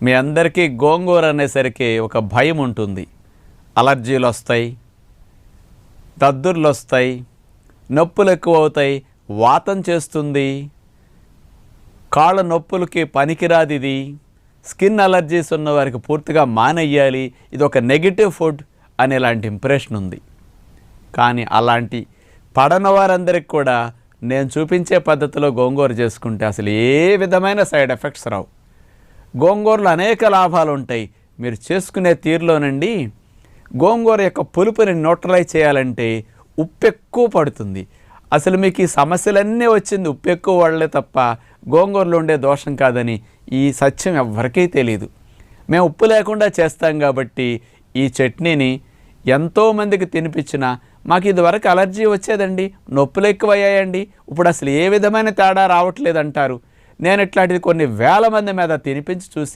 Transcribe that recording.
మీ అందరికీ గోంగూర అనేసరికి ఒక భయం ఉంటుంది. అలర్జీలు వస్తాయి, దద్దుర్లు వస్తాయి, నొప్పులు ఎక్కువ అవుతాయి, వాతం చేస్తుంది, కాళ్ళ నొప్పులకి పనికిరాదు, ఇది స్కిన్ అలర్జీస్ ఉన్న వారికి పూర్తిగా మానేయాలి, ఇది ఒక నెగిటివ్ ఫుడ్ అనే ఇలాంటి ఇంప్రెషన్ ఉంది. కానీ అలాంటి పడని వారందరికీ కూడా నేను చూపించే పద్ధతిలో గోంగూర చేసుకుంటే అసలు ఏ విధమైన సైడ్ ఎఫెక్ట్స్ రావు. గోంగూరలో అనేక లాభాలు ఉంటాయి. మీరు చేసుకునే తీరులోనండి గోంగూర యొక్క పులుపుని న్యూట్రలైజ్ చేయాలంటే ఉప్పు ఎక్కువ పడుతుంది. అసలు మీకు ఈ సమస్యలన్నీ వచ్చింది ఉప్పు ఎక్కువ వాడలే తప్ప గోంగూరలో ఉండే దోషం కాదని ఈ సత్యం ఎవరికీ తెలియదు. మేము ఉప్పు లేకుండా చేస్తాం కాబట్టి ఈ చట్నీని ఎంతోమందికి తినిపించినా మాకు ఇదివరకు అలర్జీ వచ్చేదండి, నొప్పులు ఎక్కువ అయ్యాయండి, ఇప్పుడు అసలు ఏ విధమైన తేడా రావట్లేదు అంటారు. నేను ఇట్లాంటిది కొన్ని వేల మంది మీద తినిపించి చూసి